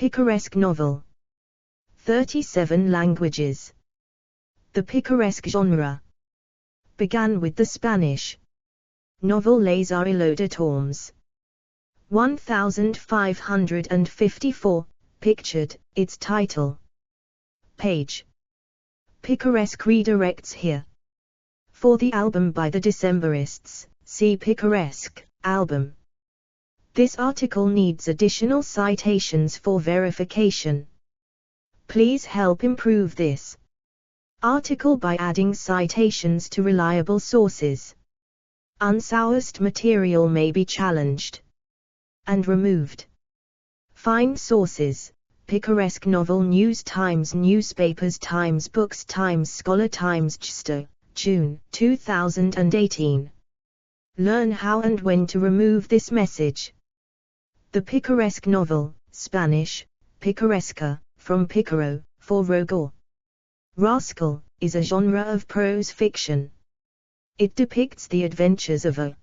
Picaresque novel. 37 languages. The Picaresque genre began with the Spanish novel Les Arrelots de Tormes. 1554, pictured, its title page. Picaresque redirects here. For the album by the Decemberists, see Picaresque album. This article needs additional citations for verification. Please help improve this article by adding citations to reliable sources. Unsourced material may be challenged and removed. Find sources: Picaresque novel, News Times, newspapers, Times Books, Times Scholar, Times Chester, June 2018. Learn how and when to remove this message. The Picaresque novel, Spanish, Picaresca, from Picaro, for rogue or rascal, is a genre of prose fiction. It depicts the adventures of a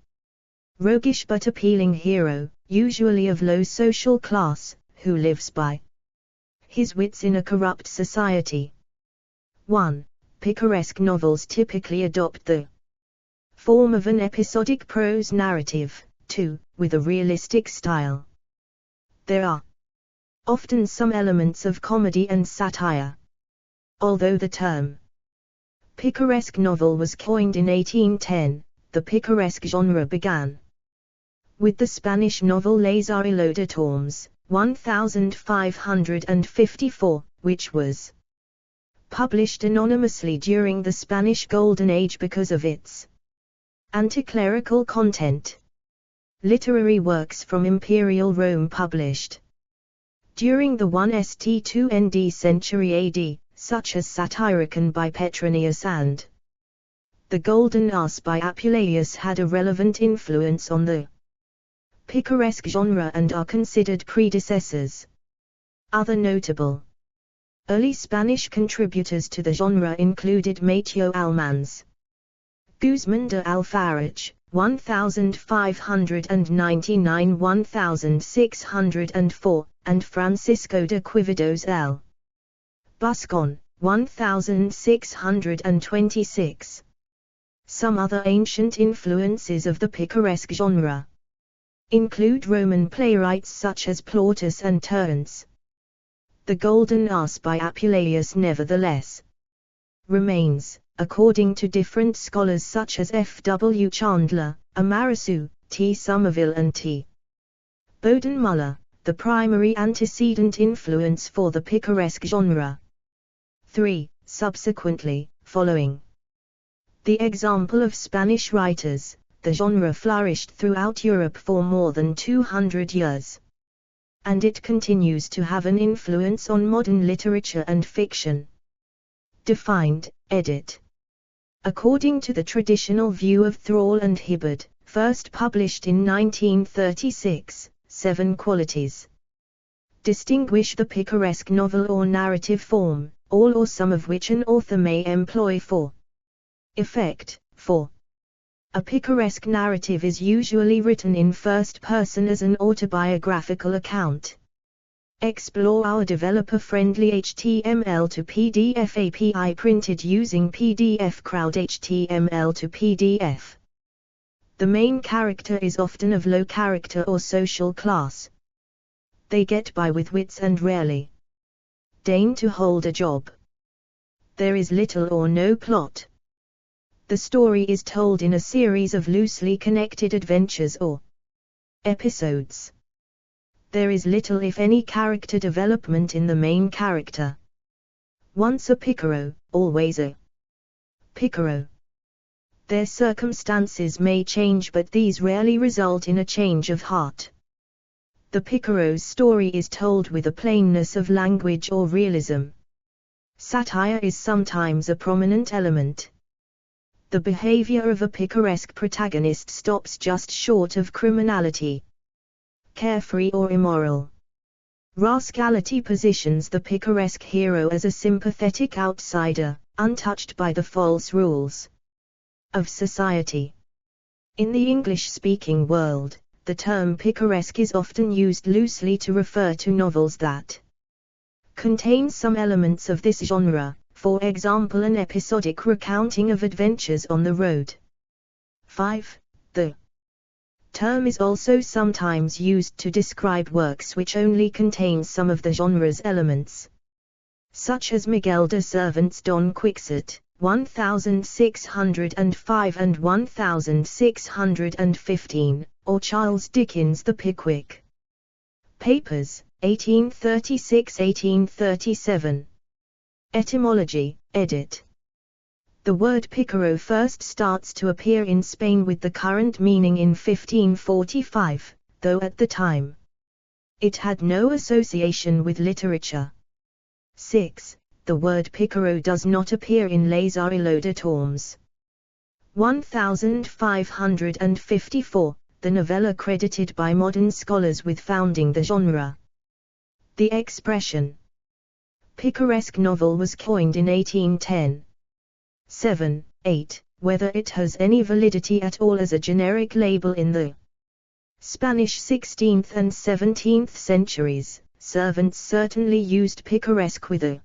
roguish but appealing hero, usually of low social class, who lives by his wits in a corrupt society. 1. Picaresque novels typically adopt the form of an episodic prose narrative. 2. With a realistic style. There are often some elements of comedy and satire. Although the term Picaresque novel was coined in 1810, the Picaresque genre began with the Spanish novel Les Arrelots de Tormes, 1554, which was published anonymously during the Spanish Golden Age because of its anti-clerical content. Literary works from Imperial Rome published during the 1st to 2nd century AD, such as Satyricon by Petronius and The Golden Ass by Apuleius, had a relevant influence on the Picaresque genre and are considered predecessors. Other notable early Spanish contributors to the genre included Mateo Almanz, Guzmán de Alfarache, 1599–1604, and Francisco de Quivedos L. Buscon, 1626. Some other ancient influences of the Picaresque genre include Roman playwrights such as Plautus and Terence. The Golden Ass by Apuleius nevertheless remains, according to different scholars such as F. W. Chandler, Amarasu, T. Somerville and T. Boden-Muller, the primary antecedent influence for the Picaresque genre. 3. Subsequently, following the example of Spanish writers, the genre flourished throughout Europe for more than 200 years. And it continues to have an influence on modern literature and fiction. Defined, edit. According to the traditional view of Thrall and Hibbard, first published in 1936, 7 qualities distinguish the Picaresque novel or narrative form, all or some of which an author may employ for effect. 4. A Picaresque narrative is usually written in first person as an autobiographical account. Explore our developer-friendly HTML to PDF API printed using PDF Crowd HTML to PDF. The main character is often of low character or social class. They get by with wits and rarely deign to hold a job. There is little or no plot. The story is told in a series of loosely connected adventures or episodes. There is little if any character development in the main character. Once a Picaro, always a Picaro. Their circumstances may change, but these rarely result in a change of heart. The Picaro's story is told with a plainness of language or realism. Satire is sometimes a prominent element. The behavior of a Picaresque protagonist stops just short of criminality. Carefree or immoral. Rascality positions the Picaresque hero as a sympathetic outsider, untouched by the false rules of society. In the English-speaking world, the term picaresque is often used loosely to refer to novels that contains some elements of this genre, for example an episodic recounting of adventures on the road. 5. The term is also sometimes used to describe works which only contain some of the genre's elements, such as Miguel de Cervantes' Don Quixote, 1605 and 1615, or Charles Dickens' The Pickwick Papers, 1836–1837. Etymology, edit. The word picaro first starts to appear in Spain with the current meaning in 1545, though at the time it had no association with literature. 6. The word picaro does not appear in Les Oreilles de Tours. 1554, the novella credited by modern scholars with founding the genre. The expression picaresque novel was coined in 1810. 7. 8. Whether it has any validity at all as a generic label in the Spanish 16th and 17th centuries, Cervantes certainly used picaresque with a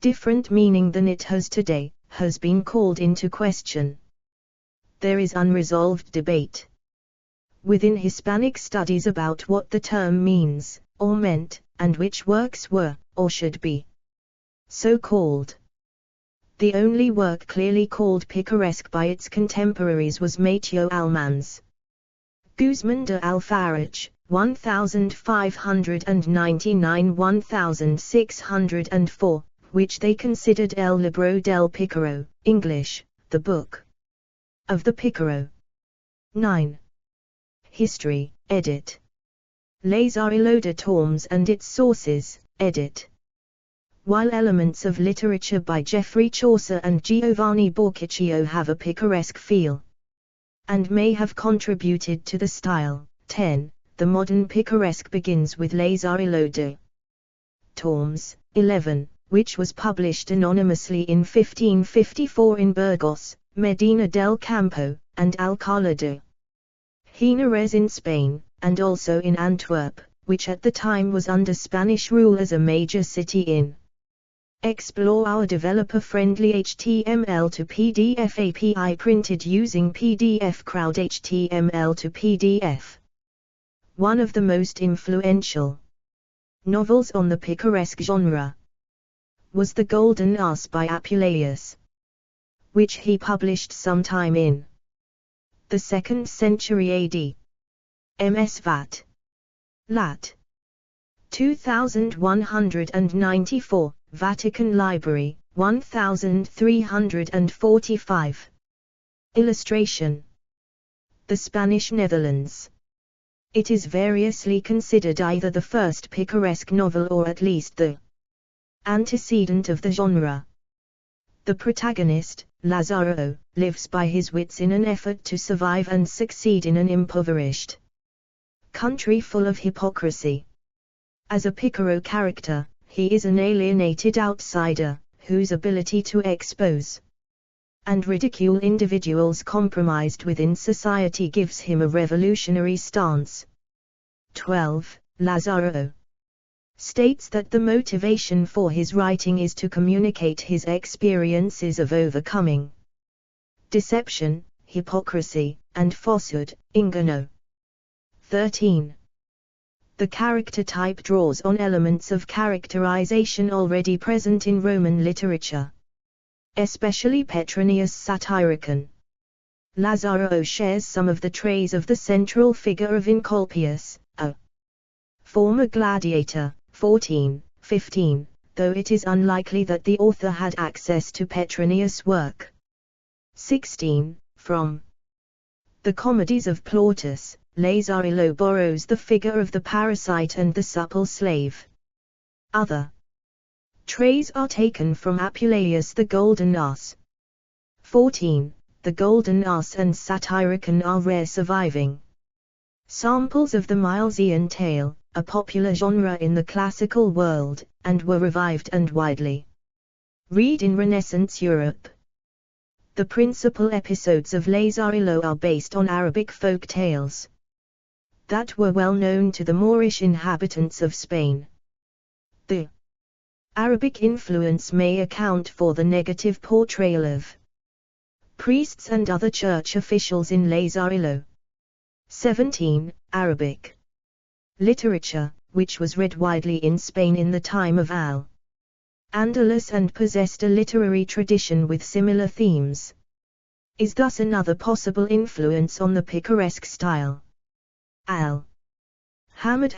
different meaning than it has today, has been called into question. There is unresolved debate within Hispanic studies about what the term means, or meant, and which works were, or should be, so called. The only work clearly called picaresque by its contemporaries was Mateo Alman's Guzmán de Alfarache, 1599–1604, which they considered El Libro del Pícaro, English, the Book of the Pícaro. 9. History, edit. Les Oreilles de Tours and its sources, edit. While elements of literature by Geoffrey Chaucer and Giovanni Boccaccio have a picaresque feel, and may have contributed to the style, 10. The modern picaresque begins with Les Oreilles de Tours, 11, which was published anonymously in 1554 in Burgos, Medina del Campo, and Alcalá de Henares in Spain, and also in Antwerp, which at the time was under Spanish rule as a major city in. Explore our developer-friendly HTML to PDF API printed using PDF Crowd HTML to PDF. One of the most influential novels on the picaresque genre was The Golden Ass by Apuleius, which he published sometime in the 2nd century AD. MS Vat. Lat. 2194, Vatican Library, 1345. Illustration. The Spanish Netherlands. It is variously considered either the first picaresque novel or at least the antecedent of the genre. The protagonist, Lazaro, lives by his wits in an effort to survive and succeed in an impoverished country full of hypocrisy. As a Picaro character, he is an alienated outsider, whose ability to expose and ridicule individuals compromised within society gives him a revolutionary stance. 12. Lazaro states that the motivation for his writing is to communicate his experiences of overcoming deception, hypocrisy, and falsehood, ingano. 13. The character type draws on elements of characterization already present in Roman literature, especially Petronius Satyricon. Lazaro shares some of the traits of the central figure of Encolpius, a former gladiator, 1415, though it is unlikely that the author had access to Petronius' work. 16. From the comedies of Plautus, Les Oreilles borrows the figure of the parasite and the supple slave. Other traits are taken from Apuleius' The Golden Ass. 14. The Golden Ass and Satyricon are rare surviving samples of the Milesian tale, a popular genre in the classical world, and were revived and widely read in Renaissance Europe. The principal episodes of Les Oreilles are based on Arabic folk tales that were well known to the Moorish inhabitants of Spain. The Arabic influence may account for the negative portrayal of priests and other church officials in Lazarillo. 17. Arabic literature, which was read widely in Spain in the time of Al-Andalus and possessed a literary tradition with similar themes, is thus another possible influence on the picaresque style. Al-Hamad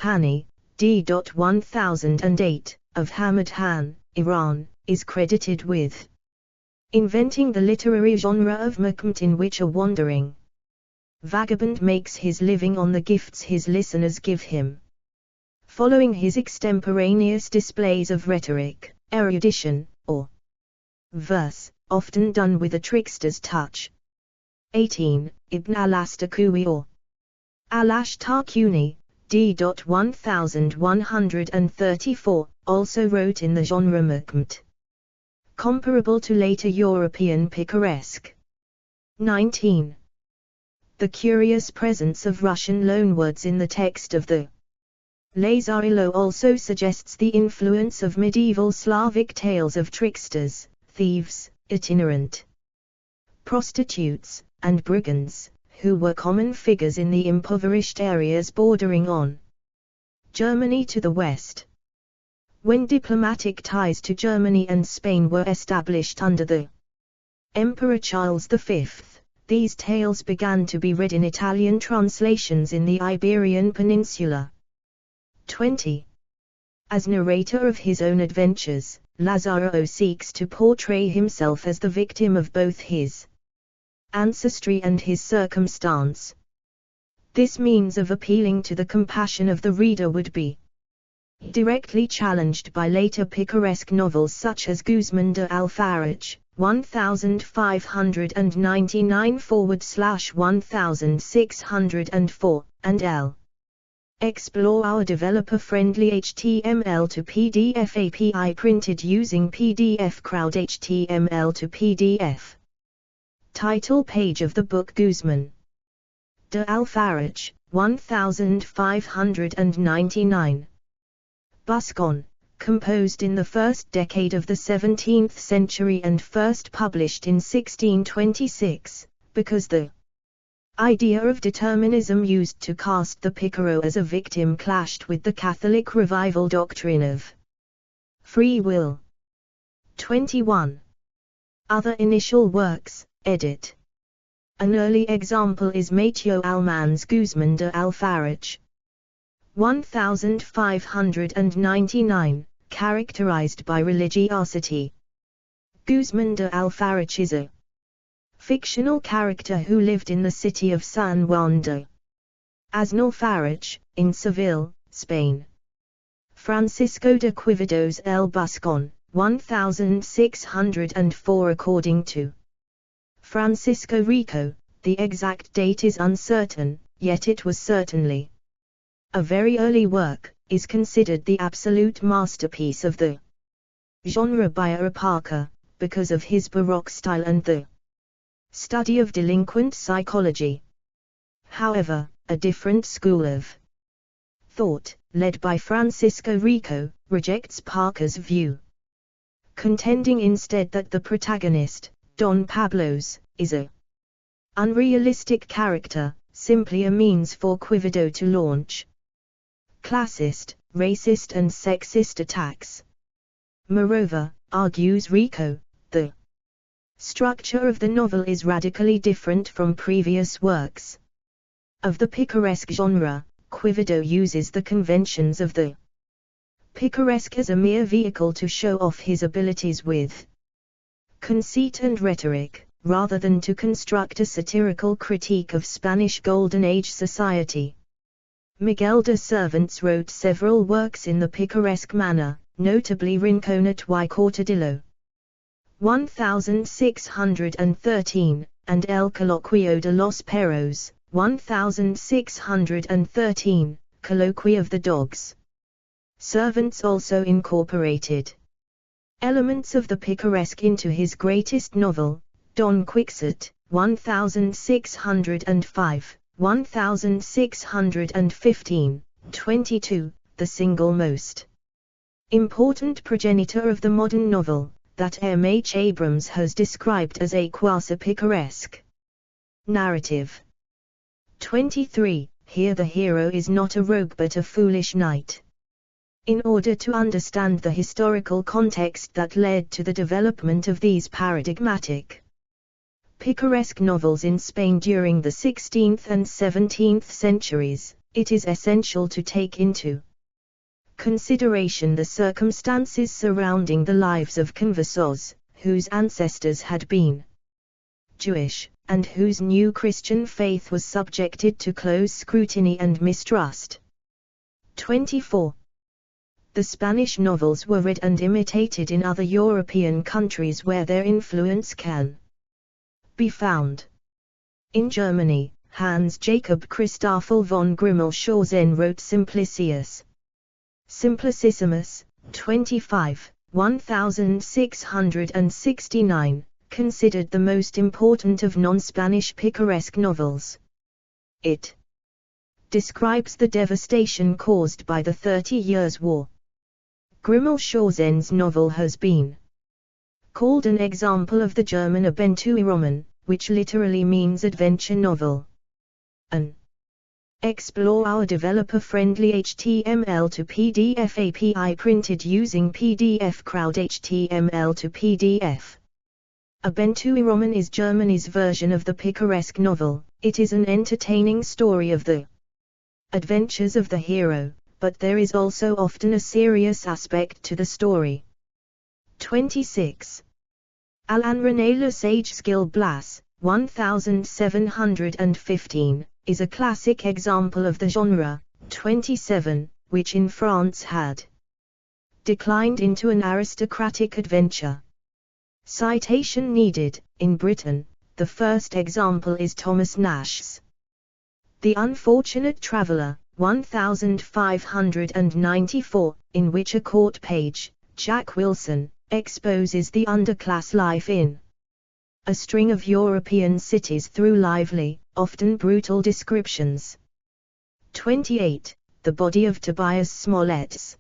d. 1008, of Hamadan, Iran, is credited with inventing the literary genre of maqamt, in which a wandering vagabond makes his living on the gifts his listeners give him. Following his extemporaneous displays of rhetoric, erudition, or verse, often done with a trickster's touch. 18. Ibn al-Astakuni or al-Ashtakuni, d. 1134, also wrote in the genre maqamt, comparable to later European picaresque. 19. The curious presence of Russian loanwords in the text of the Lazarillo also suggests the influence of medieval Slavic tales of tricksters, thieves, itinerant prostitutes, and brigands, who were common figures in the impoverished areas bordering on Germany to the west. When diplomatic ties to Germany and Spain were established under the Emperor Charles V, these tales began to be read in Italian translations in the Iberian Peninsula. 20. As narrator of his own adventures, Lazzaro seeks to portray himself as the victim of both his ancestry and his circumstance. This means of appealing to the compassion of the reader would be directly challenged by later picaresque novels such as Guzmán de Alfarache, 1594/1604, and L. Explore our developer-friendly HTML to PDF API printed using PDF Crowd HTML to PDF. Title page of the book Guzmán de Alfarache, 1599. Buscon, composed in the first decade of the 17th century and first published in 1626, because the idea of determinism used to cast the Picaro as a victim clashed with the Catholic revival doctrine of free will. 21. Other initial works, edit. An early example is Mateo Alman's Guzmán de Alfarache, 1599, characterized by religiosity. Guzmán de Alfarache is a fictional character who lived in the city of San Juan de Aznalfarache, in Seville, Spain. Francisco de Quevedos el Buscón, 1604. According to Francisco Rico, the exact date is uncertain, yet it was certainly a very early work, is considered the absolute masterpiece of the genre by a Parker, because of his Baroque style and the study of delinquent psychology. However, a different school of thought, led by Francisco Rico, rejects Parker's view, contending instead that the protagonist, Don Pablos, is a unrealistic character, simply a means for Quevedo to launch classist, racist and sexist attacks. Moreover, argues Rico, the structure of the novel is radically different from previous works of the picaresque genre. Quevedo uses the conventions of the picaresque as a mere vehicle to show off his abilities with conceit and rhetoric, rather than to construct a satirical critique of Spanish Golden Age society. Miguel de Cervantes wrote several works in the picaresque manner, notably Rincón y Cortadillo, 1613, and El Coloquio de los Perros, 1613, Colloquy of the Dogs. Cervantes also incorporated elements of the picaresque into his greatest novel, Don Quixote, 1605, 1615, 22, the single most Important progenitor of the modern novel, that M. H. Abrams has described as a quasi-picaresque narrative. 23. Here the hero is not a rogue but a foolish knight. In order to understand the historical context that led to the development of these paradigmatic picaresque novels in Spain during the 16th and 17th centuries, it is essential to take into consideration the circumstances surrounding the lives of conversos, whose ancestors had been Jewish, and whose new Christian faith was subjected to close scrutiny and mistrust. 24. The Spanish novels were read and imitated in other European countries where their influence can be found. In Germany, Hans Jacob Christoffel von Grimmel-Schorzen wrote Simplicissimus, 25, 1669, considered the most important of non-Spanish picaresque novels. It describes the devastation caused by the 30 Years' War. Grimmel-Schorzen's novel has been called an example of the German Abenteuerroman, which literally means adventure novel. An Explore our developer-friendly HTML to PDF API printed using PDF Crowd HTML to PDF. Abenteuerroman is Germany's version of the picaresque novel. It is an entertaining story of the adventures of the hero, but there is also often a serious aspect to the story. 26. Alain René Le Sage Gil Blas, 1715, is a classic example of the genre. 27, which in France had declined into an aristocratic adventure. Citation needed. In Britain, the first example is Thomas Nash's The Unfortunate Traveller, 1594, in which a court page, Jack Wilson, exposes the underclass life in a string of European cities through lively, often brutal descriptions. 28. The body of Tobias Smollett's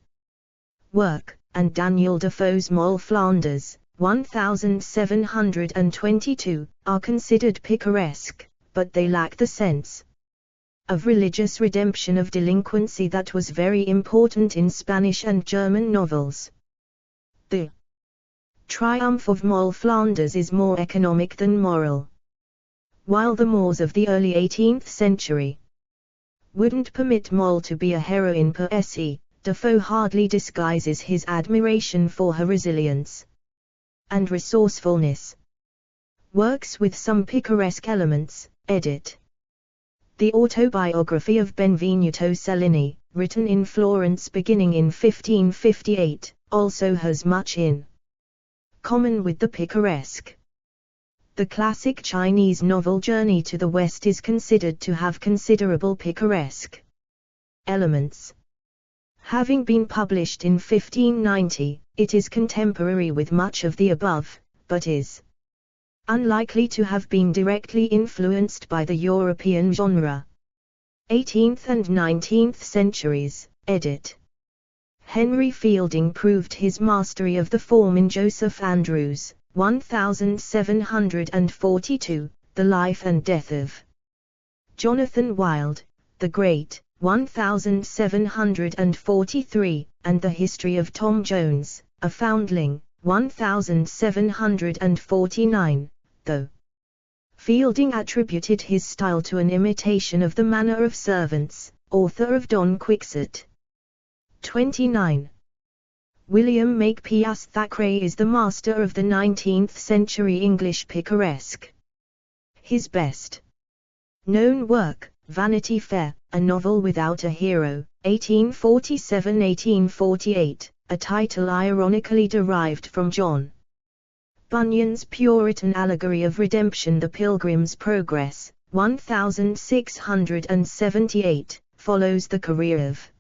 work, and Daniel Defoe's Moll Flanders, 1722, are considered picaresque, but they lack the sense of religious redemption of delinquency that was very important in Spanish and German novels. The triumph of Moll Flanders is more economic than moral. While the Moors of the early 18th century wouldn't permit Moll to be a heroine per se, Defoe hardly disguises his admiration for her resilience and resourcefulness. Works with some picaresque elements. Edit. The autobiography of Benvenuto Cellini, written in Florence beginning in 1558, also has much in common with the picaresque. The classic Chinese novel Journey to the West is considered to have considerable picaresque elements. Having been published in 1590, it is contemporary with much of the above, but is unlikely to have been directly influenced by the European genre. 18th and 19th centuries. Edit. Henry Fielding proved his mastery of the form in Joseph Andrews, 1742, The Life and Death of Jonathan Wild, the Great, 1743, and The History of Tom Jones, a Foundling, 1749, though Fielding attributed his style to an imitation of the manner of servants, author of Don Quixote. 29. William Makepeace Thackeray is the master of the 19th century English picaresque. His best known work, Vanity Fair, a novel without a hero, 1847-1848, a title ironically derived from John Bunyan's Puritan allegory of redemption. The Pilgrim's Progress, 1678, follows the career of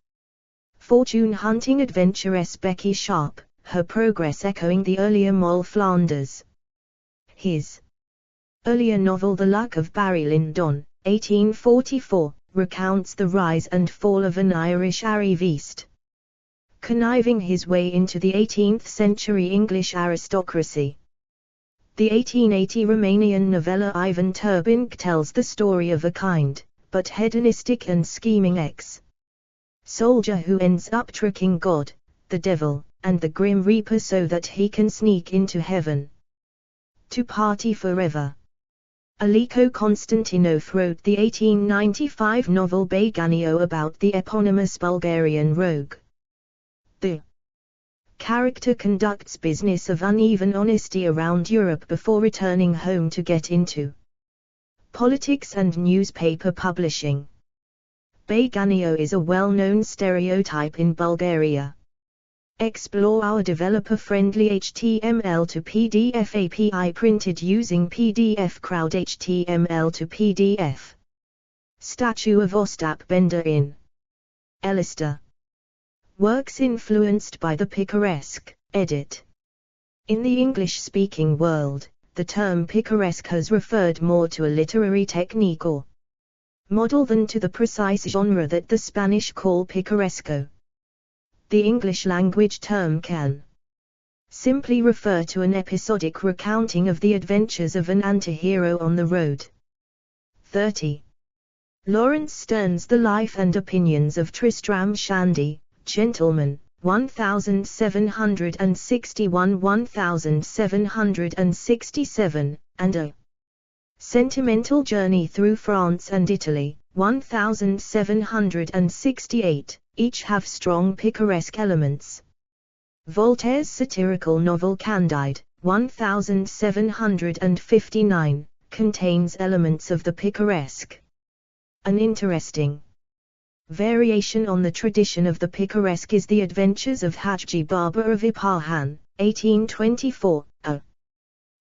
fortune-hunting adventuress Becky Sharp, her progress echoing the earlier Moll Flanders. His earlier novel The Luck of Barry Lyndon, 1844, recounts the rise and fall of an Irish arriviste conniving his way into the 18th-century English aristocracy. The 1880 Romanian novella Ivan Turbinc tells the story of a kind, but hedonistic and scheming ex-soldier who ends up tricking God, the devil, and the Grim Reaper so that he can sneak into heaven to party forever. Aliko Konstantinov wrote the 1895 novel Beganio about the eponymous Bulgarian rogue. The character conducts business of uneven honesty around Europe before returning home to get into politics and newspaper publishing. Beganio is a well-known stereotype in Bulgaria. Explore our developer-friendly HTML to PDF API printed using PDF Crowd HTML to PDF. Statue of Ostap Bender in Elista. Works influenced by the Picaresque, edit. In the English-speaking world, the term picaresque has referred more to a literary technique or model than to the precise genre that the Spanish call picaresco. The English-language term can simply refer to an episodic recounting of the adventures of an antihero on the road. 30. Lawrence Stern's The Life and Opinions of Tristram Shandy, Gentleman, 1761–1767, and A Sentimental Journey Through France and Italy, 1768, each have strong picaresque elements. Voltaire's satirical novel Candide, 1759, contains elements of the picaresque. An interesting variation on the tradition of the picaresque is The Adventures of Hajji Baba of Ipahan, 1824, a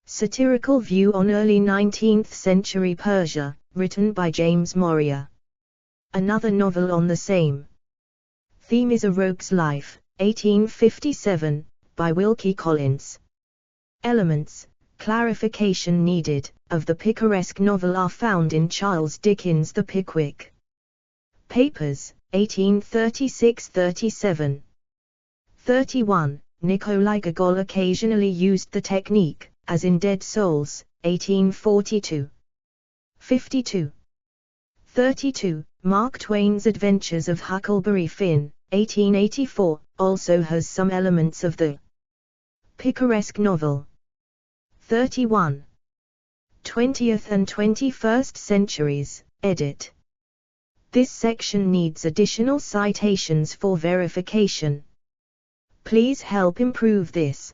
satirical view on early 19th century Persia, written by James Moria. Another novel on the same theme is A Rogue's Life, 1857, by Wilkie Collins. Elements, clarification needed, of the picaresque novel are found in Charles Dickens' The Pickwick Papers, 1836–37. 31. Nikolai Gogol occasionally used the technique, as in Dead Souls, 1842. 52. 32. Mark Twain's Adventures of Huckleberry Finn, 1884, also has some elements of the picaresque novel. 31. 20th and 21st centuries, edit. This section needs additional citations for verification. Please help improve this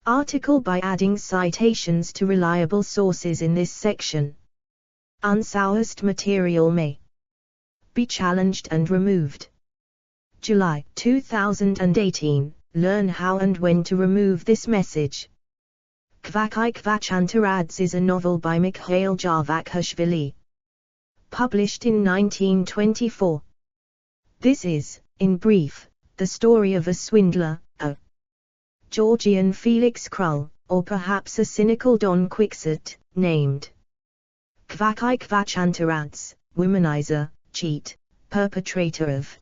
article by adding citations to reliable sources in this section. Unsourced material may be challenged and removed. July 2018. Learn how and when to remove this message. Kvaki Kvachantarads is a novel by Mikhail Javakhashvili, published in 1924. This is, in brief, the story of a swindler, a Georgian Felix Krull, or perhaps a cynical Don Quixote, named Kvaki Kvachantarads, womanizer, cheat, perpetrator of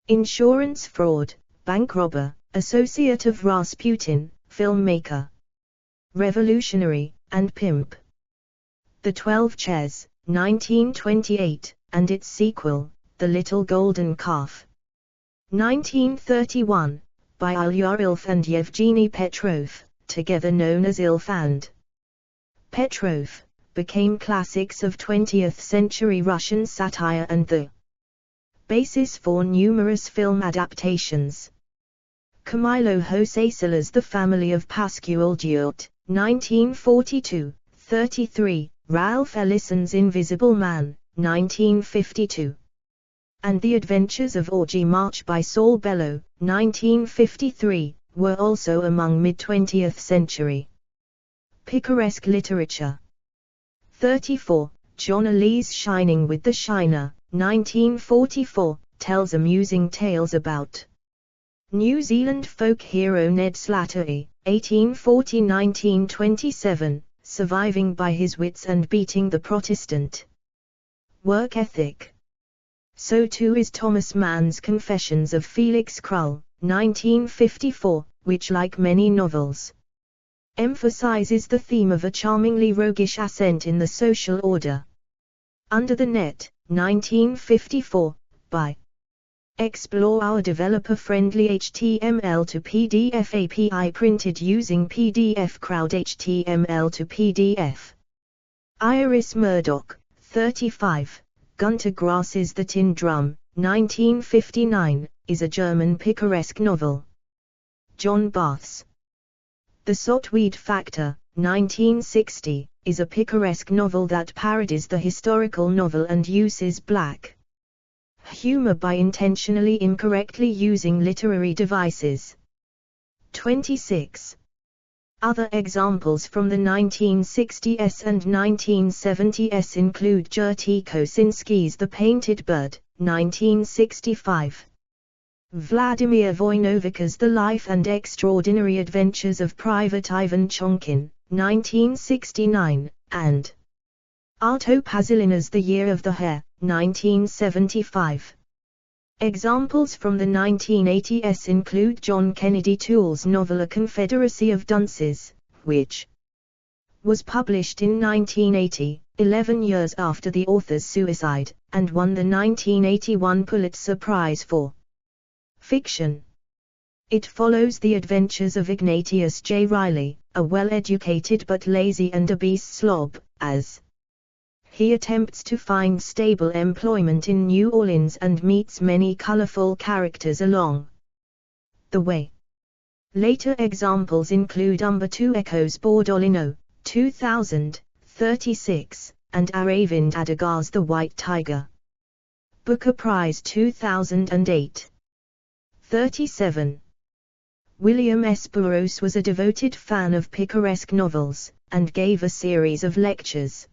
insurance fraud, bank robber, associate of Rasputin, filmmaker, revolutionary, and pimp. The 12 Chairs, 1928, and its sequel, The Little Golden Calf, 1931, by Ilya Ilf and Yevgeny Petrov, together known as Ilf and Petrov, became classics of 20th-century Russian satire and the basis for numerous film adaptations. Camilo José Salas' The Family of Pascual Duarte, 1942, 33, Ralph Ellison's Invisible Man, 1952. And The Adventures of Orgy March by Saul Bellow, 1953, were also among mid-20th century picaresque literature. 34. John Lee's Shining with the Shiner, 1944, tells amusing tales about New Zealand folk hero Ned Slattery, 1840–1927, surviving by his wits and beating the Protestant work ethic. So too is Thomas Mann's Confessions of Felix Krull, 1954, which, like many novels, emphasizes the theme of a charmingly roguish ascent in the social order. Under the Net, 1954, by Explore Our Developer-Friendly HTML to PDF API printed using PDF Crowd HTML to PDF. Iris Murdoch, 35, Gunter Grass's The Tin Drum, 1959, is a German picaresque novel. John Barth's The Saltweed Factor, 1960, is a picaresque novel that parodies the historical novel and uses black humor by intentionally incorrectly using literary devices. 26. Other examples from the 1960s and 1970s include Jerty Kosinski's The Painted Bird, 1965. Vladimir Voinovic's The Life and Extraordinary Adventures of Private Ivan Chonkin, 1969, and Arto Pasolini's The Year of the Hare, 1975. Examples from the 1980s include John Kennedy Toole's novel A Confederacy of Dunces, which was published in 1980, 11 years after the author's suicide, and won the 1981 Pulitzer Prize for fiction. It follows the adventures of Ignatius J. Riley, a well-educated but lazy and obese slob, as he attempts to find stable employment in New Orleans and meets many colorful characters along the way. Later examples include Umberto Eco's Bordolino, 2000, 36, and Aravind Adigar's The White Tiger. Booker Prize 2008. 37. William S. Burroughs was a devoted fan of picaresque novels, and gave a series of lectures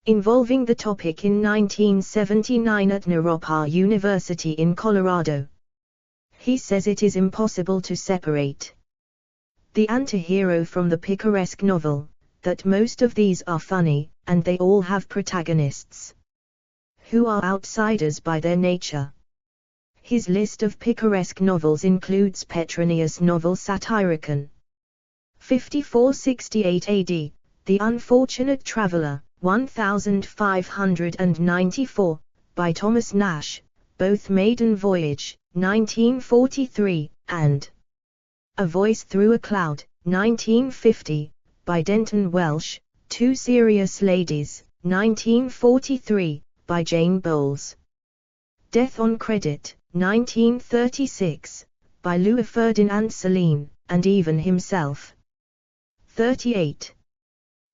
involving the topic in 1979 at Naropa University in Colorado. He says it is impossible to separate the antihero from the picaresque novel, that most of these are funny, and they all have protagonists who are outsiders by their nature. His list of picaresque novels includes Petronius' novel Satyricon, 5468 AD, The Unfortunate Traveller, 1594, by Thomas Nash, both Maiden Voyage, 1943, and A Voice Through a Cloud, 1950, by Denton Welsh, Two Serious Ladies, 1943, by Jane Bowles. Death on Credit, 1936, by Louis Ferdinand Celine, and even himself. 38.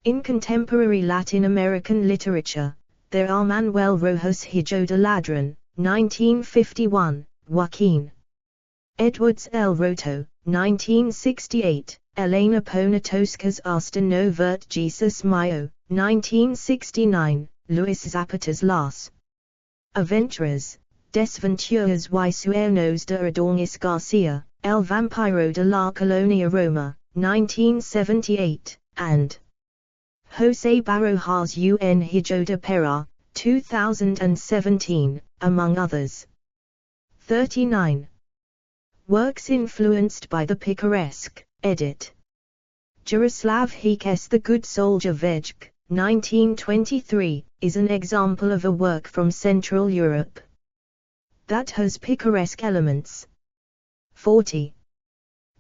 In contemporary Latin American literature, there are Manuel Rojas Hijo de Ladrón, 1951, Joaquín Edwards El Roto, 1968, Elena Poniatowska's Hasta no Vert Jesus Mío, 1969, Luis Zapata's Las Aventuras, Desventuras y Sueños de Adonis García, El Vampiro de la Colonia Roma, 1978, and José Barojas Un Hijo de Perá, 2017, among others. 39. Works influenced by the picaresque, edit. Jaroslav Hikes' The Good Soldier Vejk, 1923, is an example of a work from Central Europe that has picaresque elements. 40.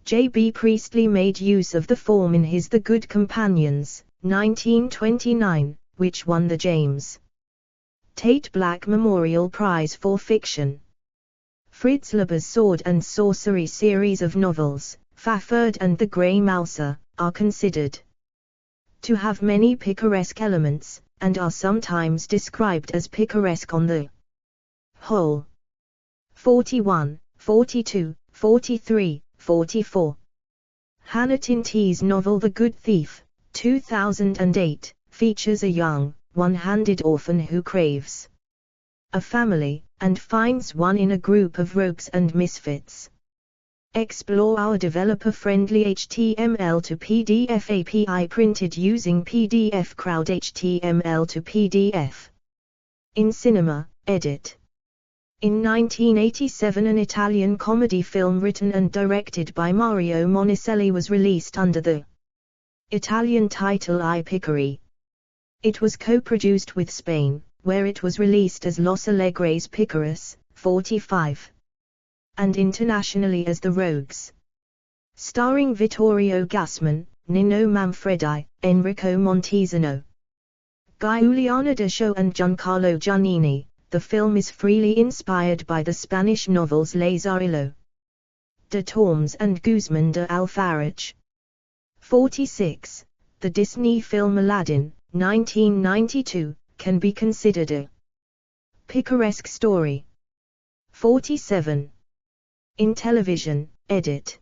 J. B. Priestley made use of the form in his The Good Companions, 1929, which won the James Tate Black Memorial Prize for Fiction. Fritz Leiber's Sword and Sorcery series of novels, Fafhrd and the Grey Mouser, are considered to have many picaresque elements, and are sometimes described as picaresque on the whole. 41, 42, 43, 44. Hannah Tinty's novel The Good Thief, 2008, features a young, one-handed orphan who craves a family, and finds one in a group of rogues and misfits. Explore our developer-friendly HTML to PDF API printed using PDF Crowd HTML to PDF. In Cinema, edit. In 1987, an Italian comedy film written and directed by Mario Monicelli was released under the Italian title I Picari. It was co-produced with Spain, where it was released as Los Alegres Picares, 45, and internationally as The Rogues. Starring Vittorio Gassman, Nino Manfredi, Enrico Montesano, Giuliana Descio and Giancarlo Giannini. The film is freely inspired by the Spanish novels Lazarillo de Tormes and Guzmán de Alfaraj. 46. The Disney film Aladdin, 1992, can be considered a picaresque story. 47. In television, edit.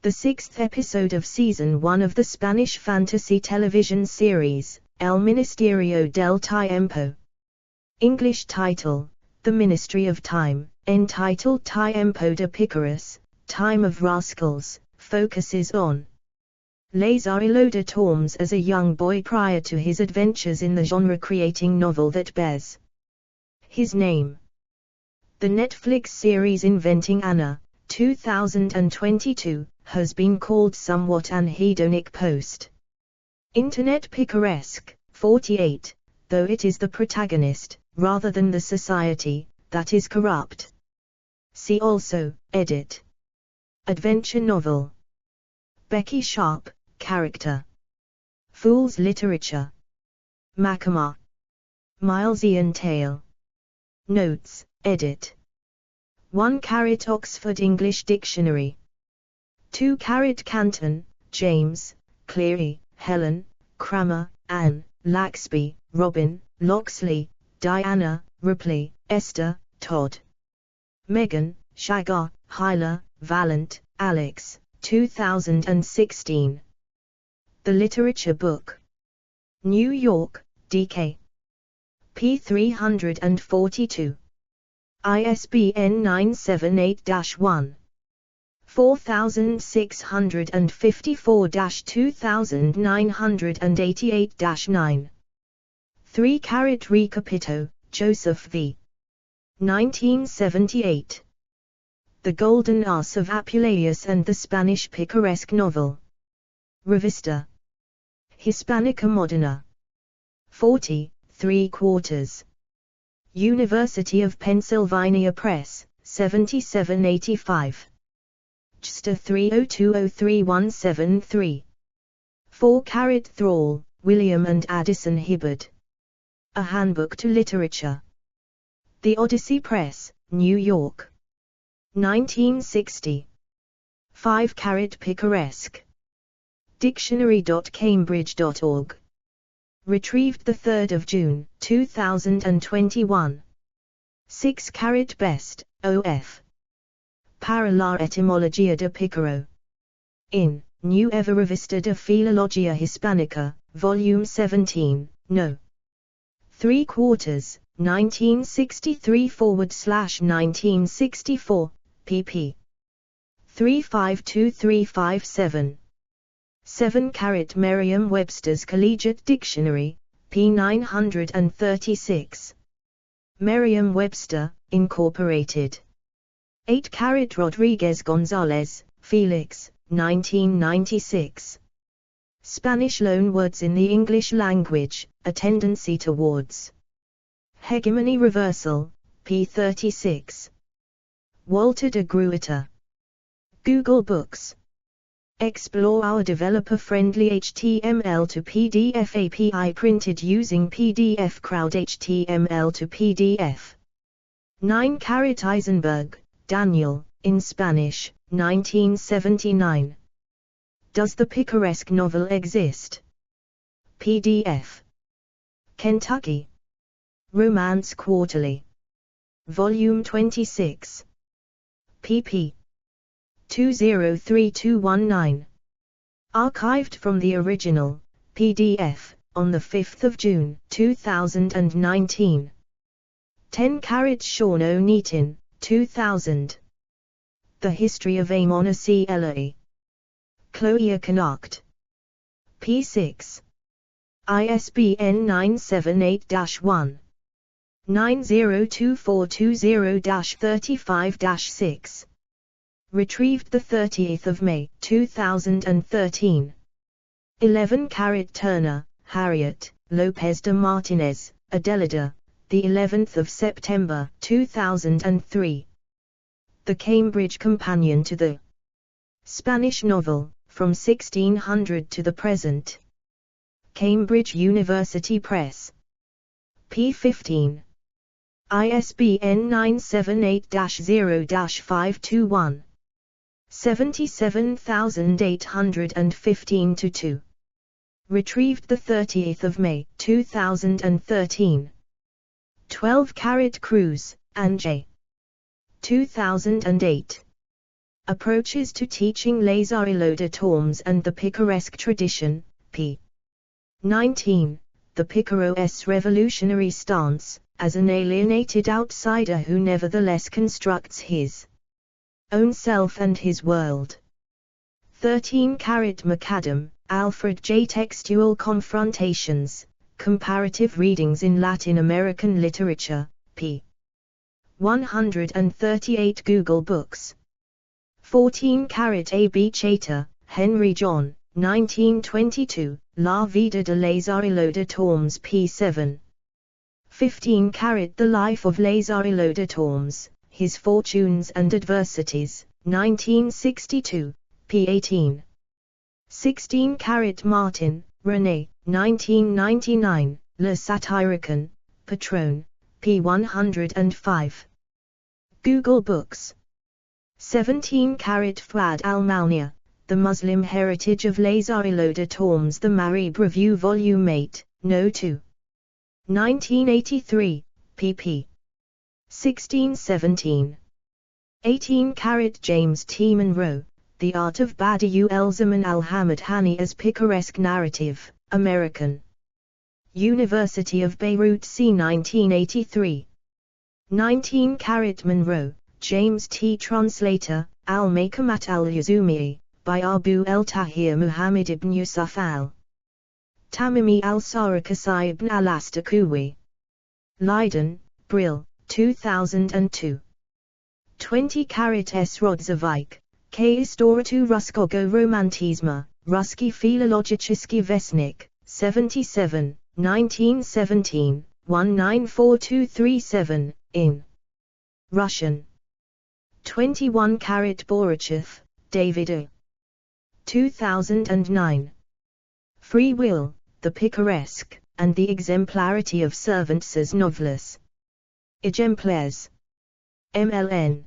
The sixth episode of Season 1 of the Spanish fantasy television series, El Ministerio del Tiempo. English title, The Ministry of Time, entitled Tiempo de Picaros, Time of Rascals, focuses on Lazarillo de Tormes as a young boy prior to his adventures in the genre-creating novel that bears his name. The Netflix series Inventing Anna, 2022, has been called somewhat an hedonic post. Internet picaresque, 48, though it is the protagonist, rather than the society, that is corrupt. See also, edit. Adventure novel. Becky Sharp, character. Fool's literature. Macama. Milesian tale. Notes, edit. 1 Oxford English Dictionary. 2 Canton, James, Cleary, Helen, Cramer, Anne, Laxby, Robin, Loxley, Diana, Ripley, Esther, Todd. Megan, Shagar, Hyla, Valent, Alex, 2016. The Literature Book. New York, DK. p. 342. ISBN 978-1. 4654-2988-9. 3 Recapito, Joseph V. 1978. The Golden Ass of Apuleius and the Spanish Picaresque Novel. Revista Hispanica Moderna. 40, 3/4. University of Pennsylvania Press, 7785. JSTOR 3020317. 4 Thrall, William and Addison Hibbard. A Handbook to Literature. The Odyssey Press, New York. 1960. 5 Picaresque. Dictionary.cambridge.org. Retrieved 3 June, 2021. 6 Best, O.F. Para la etimología de Pícaro. In, Nueva Revista de Filología Hispánica, Volume 17, No. 3/4, 1963/1964, pp. 352357. 7 Merriam-Webster's Collegiate Dictionary, p. 936. Merriam-Webster, Incorporated. 8 Rodriguez Gonzalez, Felix, 1996. Spanish Loanwords in the English Language, A Tendency Towards Hegemony Reversal, p. 36. Walter de Gruyter. Google Books. Explore our developer-friendly HTML to PDF API printed using PDF Crowd HTML to PDF. 9 Eisenberg, Daniel, in Spanish, 1979. Does the Picaresque novel exist? PDF. Kentucky. Romance Quarterly. Volume 26. pp. 203219. Archived from the original, PDF, on 5 June 2019. 10 Sean O'Neaton, 2000. The History of Amon C. Ellery. Chloe Connacht. p. 6. ISBN 978-1. 902420-35-6. Retrieved 30 May 2013. 11 Turner, Harriet, Lopez de Martinez, Adelida, the 11th of September 2003. The Cambridge Companion to the Spanish Novel, from 1600 to the present. Cambridge University Press. p. 15. ISBN 978-0-521. 77815-2. Retrieved 30 May 2013. 12 Cruz, Anne J. 2008. Approaches to Teaching Les Arts de Tours and the Picaresque Tradition, p. 19. The Picaresque Revolutionary Stance, as an alienated outsider who nevertheless constructs his own self and his world. 13 McAdam, Alfred J. Textual Confrontations, Comparative Readings in Latin American Literature, p. 138 Google Books. 14 A. B. Chater, Henry John, 1922, La Vida de Les Arts de Tours p. 7. 15 The Life of Les Arts de Tours, His Fortunes and Adversities, 1962, p. 18. 16 Martin, René, 1999, Le Satyricon, Patron, p. 105. Google Books. 17 Fouad Al-Mounir, The Muslim Heritage of Les Arts de Tours, The Marib Review Volume 8, No. 2. 1983, pp. 16-17. 18 James T. Monroe, The Art of Badiou el-Zaman al-Hamad Hani as Picaresque Narrative, American University of Beirut c. 1983. 19 Monroe, James T. Translator, Al-Makamat al-Yazumi, by Abu el-Tahir Muhammad ibn Yusuf al-Tamimi al-Sarakasi ibn al-Astakuwi. Leiden, Brill, 2002. 20 S. Rodzavik, K. Istoratu Ruskogo Romantisma, Ruski Filologiczny Westnik, 77, 1917, 194237, in Russian. 21 Borachev, David A. 2009. Free Will, the Picaresque, and the Exemplarity of Servants as Novellas. Exemplaires. MLN.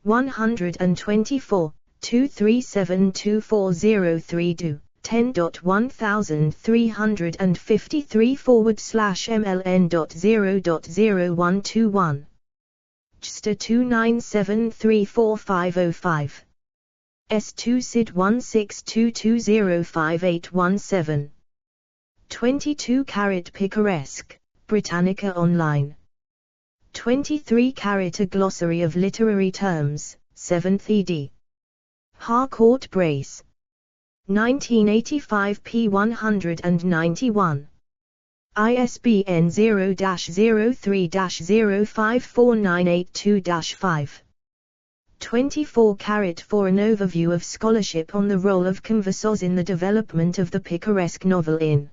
124, 2372403 10.1353/MLN.0.0121. JSTA 297345505. S2 SID 1622055817. 22 Picaresque, Britannica Online. 23 A Glossary of Literary Terms, 7th ed. Harcourt Brace. 1985 p. 191. ISBN 0-03-054982-5. 24 For an overview of scholarship on the role of conversos in the development of the Picaresque novel in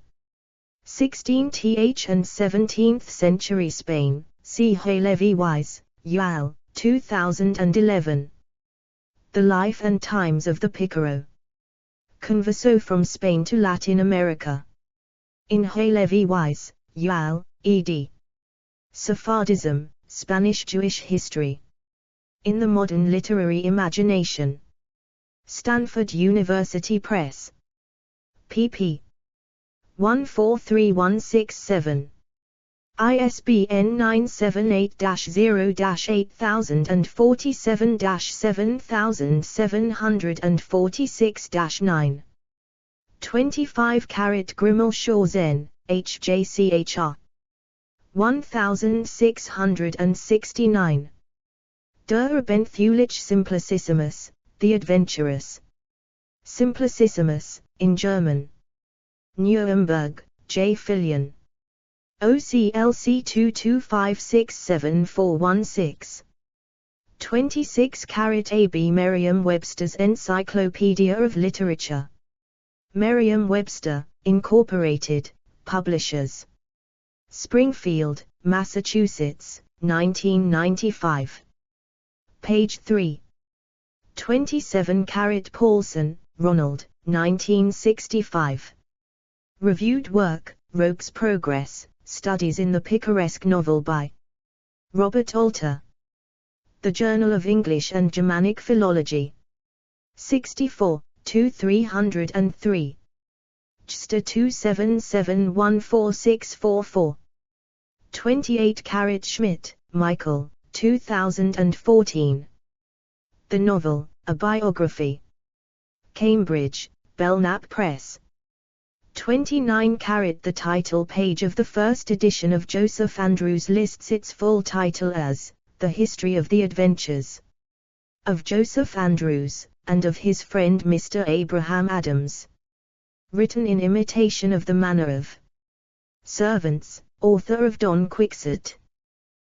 16th and 17th century Spain, see Hay Levy Wise, Yuval, 2011. The Life and Times of the Picaro. Converso from Spain to Latin America. In Hay Levy Wise, Yuval, ed. Sephardism, Spanish Jewish History. In the Modern Literary Imagination. Stanford University Press. pp. 143167. ISBN 978-0-8047-7746-9. 25 Grimmel Shaw-Zen, HJCHR. 1669. Der Abenteuerliche Simplicissimus, The Adventurous. Simplicissimus, in German. Nuremberg, J. Filion. OCLC 225674416. 26 AB Merriam-Webster's Encyclopedia of Literature. Merriam-Webster, Incorporated, Publishers. Springfield, Massachusetts, 1995. Page 3. 27 Paulson, Ronald, 1965. Reviewed work, Rogue's Progress, Studies in the Picaresque Novel by Robert Alter. The Journal of English and Germanic Philology. 64, 303. JSTOR 277146444. 28 Schmidt, Michael, 2014. The Novel, A Biography. Cambridge, Belknap Press. 29 The title page of the first edition of Joseph Andrews lists its full title as, The History of the Adventures of Joseph Andrews, and of his friend Mr. Abraham Adams. Written in imitation of the manner of Servants, author of Don Quixote.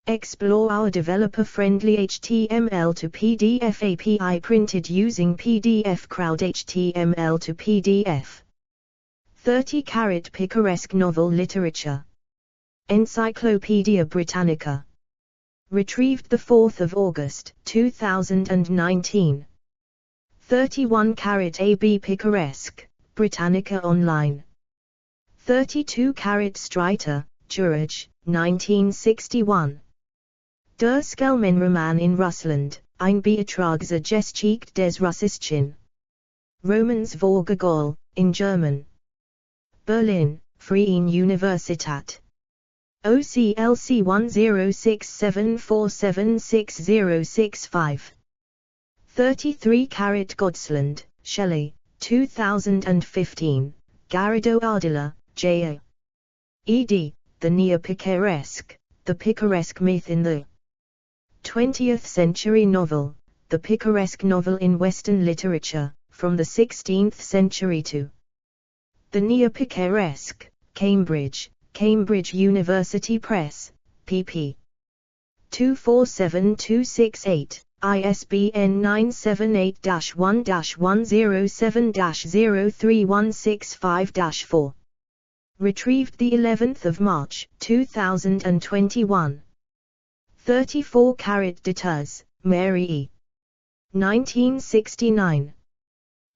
Explore our developer-friendly HTML to PDF API printed using PDF Crowd HTML to PDF. 30 Picaresque Novel Literature. Encyclopedia Britannica. Retrieved 4 August, 2019. 31 AB Picaresque, Britannica Online. 32 Streiter, George, 1961. Der Skellmenroman in Russland, ein Beitrag zur Geschichte des Russischen Romans Vorgegol, in German. Berlin, Freie Universität. OCLC 1067476065. 33 Godsland, Shelley, 2015, Garrido Ardila, J.A. ed., The Neo-Picaresque, The Picaresque Myth in the 20th Century Novel, The Picaresque Novel in Western Literature, from the 16th Century to The Neo-Picaresque, Cambridge, Cambridge University Press, pp. 247268, ISBN 978-1-107-03165-4. Retrieved the 11th of March, 2021. 34 Deters, Mary E. 1969.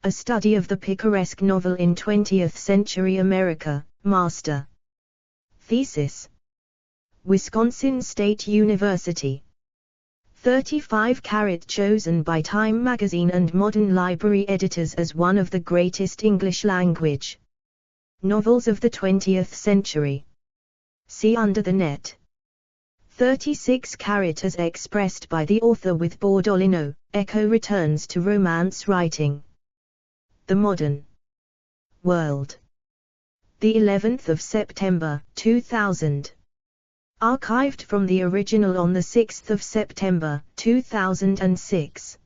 A Study of the Picaresque Novel in 20th Century America, Master. Thesis. Wisconsin State University. 35 chosen by Time Magazine and Modern Library editors as one of the greatest English language novels of the 20th century. See under the net. 36 as expressed by the author with Bordolino, Echo returns to romance writing. The Modern World. The 11th of September, 2000. Archived from the original on the 6th of September, 2006.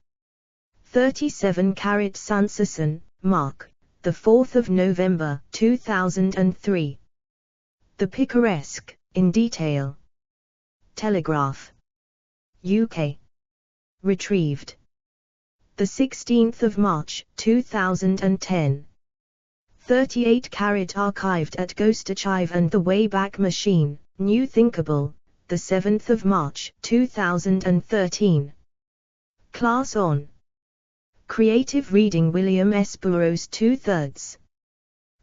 37 Sanderson, Mark, the 4th of November, 2003. The Picaresque, in detail. Telegraph. UK. Retrieved. The 16th of March, 2010. 38 archived at Ghost Archive and the Wayback Machine, New Thinkable, the 7th of March, 2013. Class on Creative Reading William S. Burroughs 2/3.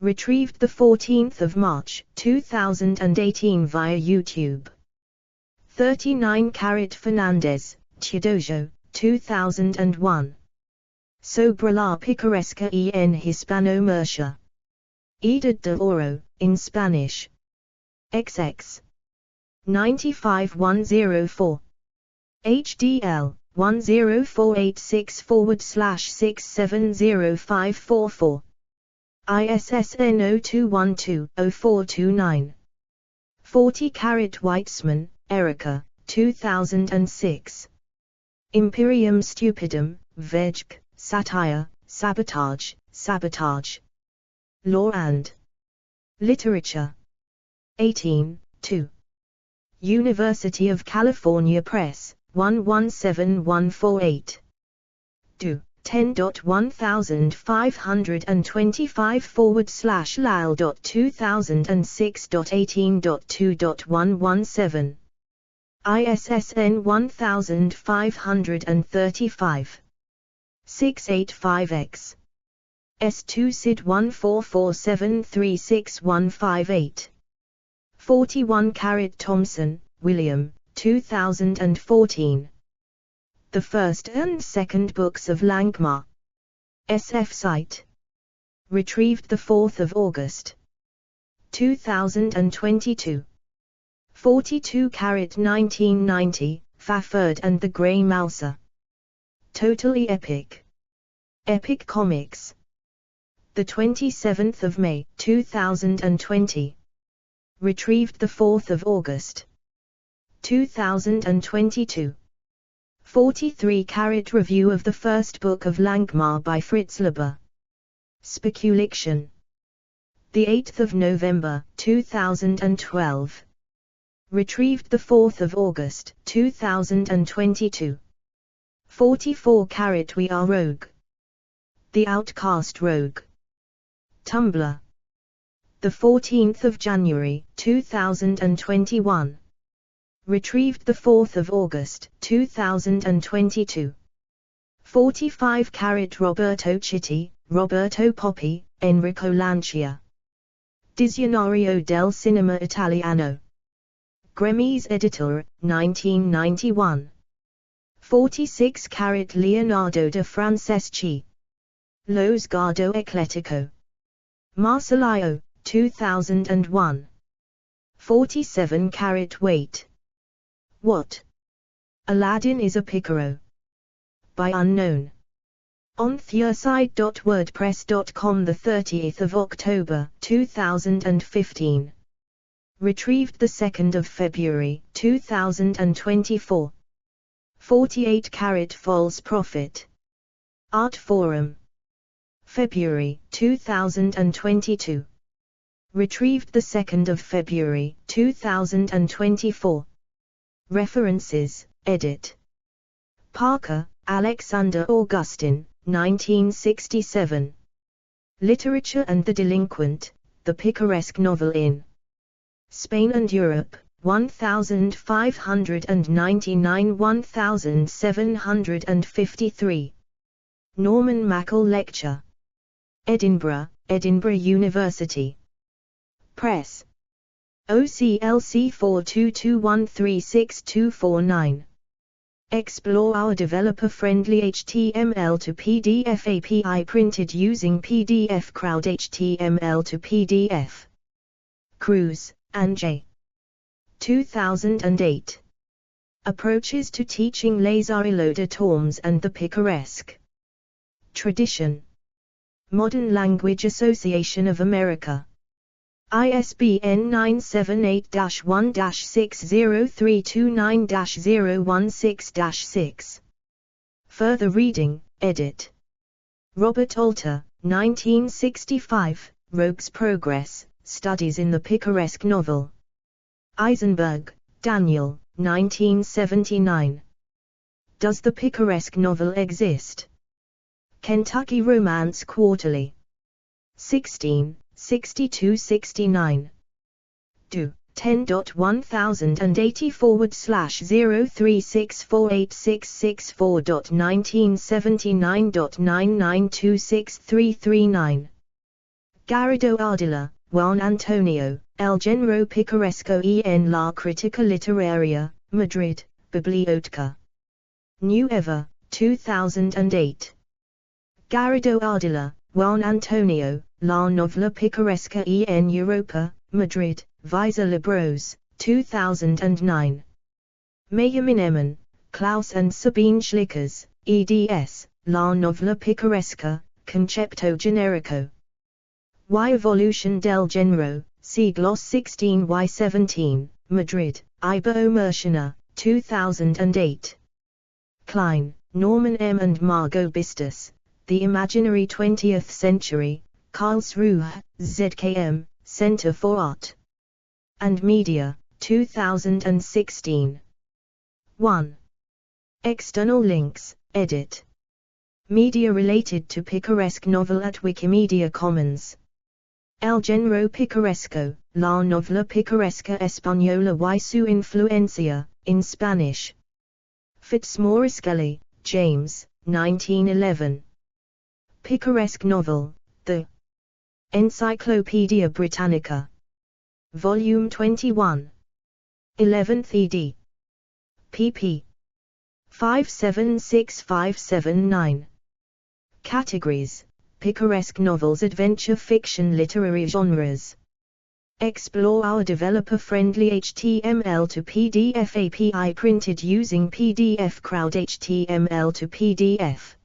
Retrieved the 14th of March, 2018 via YouTube. 39 Fernandez, Teodoso, 2001. Sobre la Picaresca en Hispano-Murcia. Edad de Oro, in Spanish. XX. 95104. HDL, 10486/6705544. ISSN 0212-0429. 40 Weitzman, Erica, 2006. Imperium Stupidum, Vegg, Satire, Sabotage, Sabotage. Law and Literature. 18, 2. University of California Press, 117148. Do. 10.1525/Lyle.2006.18.2.117. ISSN 1535. 685X. S2 SID 144736158. 41 Thompson, William, 2014. The first and second books of Langmar. SF site. Retrieved 4 August. 2022. 42 1990, Fafford and the Grey Mouser. Totally Epic. Epic Comics. The 27th of May, 2020. Retrieved 4 August. 2022. 43 Review of the first book of Langmar by Fritz Leiber. Speculation. The 8th of November, 2012. Retrieved 4 August, 2022. 44 We Are Rogue. The Outcast Rogue. Tumblr. The 14th of January, 2021. Retrieved 4 August, 2022. 45 Roberto Chitti, Roberto Poppi, Enrico Lancia. Dizionario del Cinema Italiano. Gremys Editor, 1991. 46 Leonardo de Franceschi. Lo Sguardo Eclettico. Marcellio, 2001. 47 Wait. What? Aladdin is a Picaro. By Unknown. On theurside.wordpress.com 30th of October, 2015. Retrieved 2nd of February, 2024. 48 False Prophet. Art Forum. February, 2022. Retrieved 2nd of February, 2024. References, edit. Parker, Alexander Augustine, 1967. Literature and the Delinquent, the Picaresque Novel in Spain and Europe, 1599-1753. Norman Mackall Lecture. Edinburgh, Edinburgh University Press. OCLC 4221362449. Explore our developer-friendly HTML to PDF API printed using PDF Crowd HTML to PDF. Cruz, Anjay. 2008. Approaches to Teaching Les Îlots de Tours and the Picaresque. Tradition. Modern Language Association of America. ISBN 978-1-60329-016-6. Further reading, edit. Robert Alter, 1965, Rogue's Progress, Studies in the Picaresque Novel. Eisenberg, Daniel, 1979. Does the Picaresque Novel exist? Kentucky Romance Quarterly. 16, 62-69. Do. 10.1080/036486664.1979.9926339. Garrido Ardila, Juan Antonio, El Género Picaresco en la Crítica Literaria, Madrid, Biblioteca Nueva, 2008. Garrido Ardila, Juan Antonio, La Novela Picaresca en Europa, Madrid, Visa Libros, 2009. Meyer-Mineman, Klaus and Sabine Schlickers, eds, La Novela Picaresca, Concepto Generico. Y Evolution del Género, Siglos 16y17, Madrid, Iber Merciana, 2008. Klein, Norman M. and Margot Bistus, The Imaginary 20th Century, Karlsruhe, ZKM, Center for Art and Media, 2016. 1. External links, edit. Media related to Picaresque novel at Wikimedia Commons. El género picaresco, la novela picaresca española y su influencia, in Spanish. Fitzmaurice Scully, James, 1911. Picaresque novel, The Encyclopedia Britannica. Volume 21. 11th ed. pp. 576579. Categories: Picaresque novels, adventure fiction, literary genres. Explore our developer-friendly HTML to PDF API printed using PDF Crowd HTML to PDF.